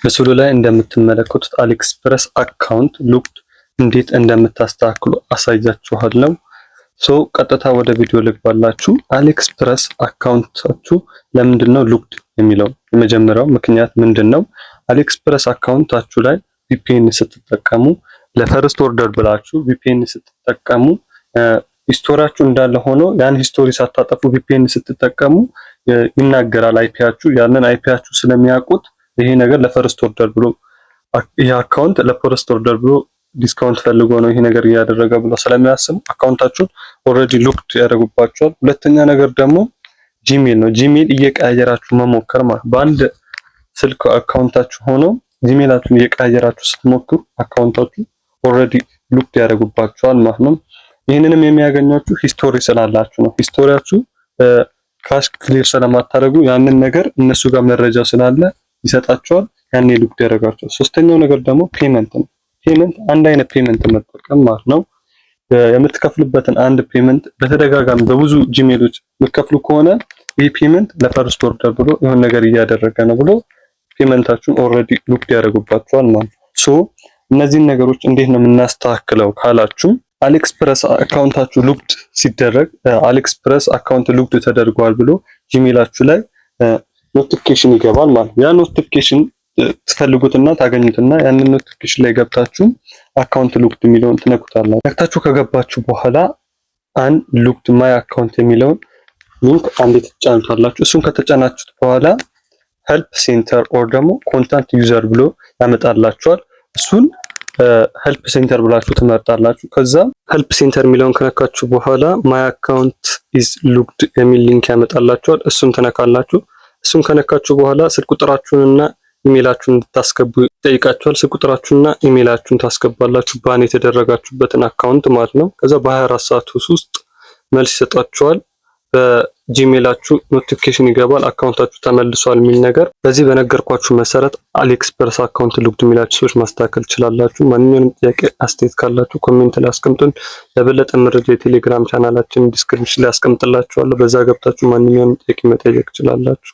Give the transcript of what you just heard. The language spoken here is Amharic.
ምስሉ ላይ እንደምትመለከቱት አሊኤክስፕረስ አካውንት ሉክድ እንዴት እንደምታስተካክሉ አሳያችኋለሁ። ቀጥታ ወደ ቪዲዮ ልግባላችሁ። አሊኤክስፕረስ አካውንታችሁ ለምንድነው ሉክድ የሚለው? የመጀመሪያው ምክንያት ምንድነው? አሊኤክስፕረስ አካውንታችሁ ላይ ቪፒኤን ስትጠቀሙ ለፈርስት ኦርደር ብላችሁ ቪፒኤን ስትጠቀሙ ሂስቶሪያችሁ እንዳለ ሆኖ ያን ሂስቶሪ ሳታጠፉ ቪፒኤን ስትጠቀሙ ይናገራል አይፒያችሁ። ያንን አይፒያችሁ ስለሚያውቁት ይሄ ነገር ለፈርስት ኦርደር ብሎ ይሄ አካውንት ለፈርስት ኦርደር ብሎ ዲስካውንት ፈልጎ ነው ይሄ ነገር እያደረገ ብሎ ስለሚያስቡ አካውንታችሁን ኦልሬዲ ሉክድ ያደርጉባችኋል። ሁለተኛ ነገር ደግሞ ጂሜል ነው። ጂሜል እየቀያየራችሁ መሞከር ማለት በአንድ ስልክ አካውንታችሁ ሆኖ ጂሜላችሁን እየቀያየራችሁ ስትሞክሩ አካውንታችሁ ኦልሬዲ ሉክድ ያደርጉባችኋል ማለት ነው። ይህንንም የሚያገኟችሁ ሂስቶሪ ስላላችሁ ነው። ሂስቶሪያችሁ ካሽ ክሊር ስለማታደርጉ ያንን ነገር እነሱ ጋር መረጃ ስላለ ይሰጣቸዋል። ያኔ ሉክድ ያደርጋቸዋል። ሶስተኛው ነገር ደግሞ ፔመንት ነው። ፔመንት አንድ አይነት ፔመንት መጠቀም ማለት ነው። የምትከፍሉበትን አንድ ፔመንት በተደጋጋሚ በብዙ ጂሜሎች የምትከፍሉ ከሆነ ይህ ፔመንት ለፈርስት ኦርደር ብሎ የሆነ ነገር እያደረገ ነው ብሎ ፔመንታችሁን ኦልሬዲ ሉክድ ያደርጉባችኋል ማለት ነው። እነዚህን ነገሮች እንዴት ነው የምናስተካክለው ካላችሁ አሊኤክስፕረስ አካውንታችሁ ሉክድ ሲደረግ አሊኤክስፕረስ አካውንት ሉክድ ተደርጓል ብሎ ጂሜላችሁ ላይ ኖቲፊኬሽን ይገባል ማለት ነው። ያ ኖቲፊኬሽን ትፈልጉትና ታገኙትና ያንን ኖቲፊኬሽን ላይ አካውንት ሉክድ የሚለውን ትነኩታላችሁ። ነክታችሁ ከገባችሁ በኋላ አን ሉክድ ማይ አካውንት የሚለውን ሊንክ አንዴ ትጫኑታላችሁ። እሱን ከተጫናችሁት በኋላ ሄልፕ ሴንተር ኦር ደግሞ ኮንታክት ዩዘር ብሎ ያመጣላችኋል። እሱን ሄልፕ ሴንተር ብላችሁ ትመርጣላችሁ። ከዛ ሄልፕ ሴንተር የሚለውን ከነካችሁ በኋላ ማይ አካውንት ኢዝ ሉክድ የሚል ሊንክ ያመጣላችኋል። እሱን ትነካላችሁ። እሱን ከነካችሁ በኋላ ስልክ ቁጥራችሁንና ኢሜይላችሁን እንድታስገቡ ይጠይቃችኋል። ስልክ ቁጥራችሁንና ኢሜይላችሁን ታስገባላችሁ፣ ባን የተደረጋችሁበትን አካውንት ማለት ነው። ከዛ በ24 ሰዓት ውስጥ መልስ ይሰጣችኋል። በጂሜይላችሁ ኖቲፊኬሽን ይገባል፣ አካውንታችሁ ተመልሷል የሚል ነገር። በዚህ በነገርኳችሁ መሰረት አሊኤክስፕረስ አካውንት ሉክድ የሚላችሁ ሰዎች ማስተካከል ትችላላችሁ። ማንኛውንም ጥያቄ አስተያየት ካላችሁ ኮሜንት ላይ አስቀምጡን። ለበለጠ መረጃ የቴሌግራም ቻናላችን ዲስክሪፕሽን ላይ አስቀምጥላችኋለሁ። በዛ ገብታችሁ ማንኛውንም ጥያቄ መጠየቅ ትችላላችሁ።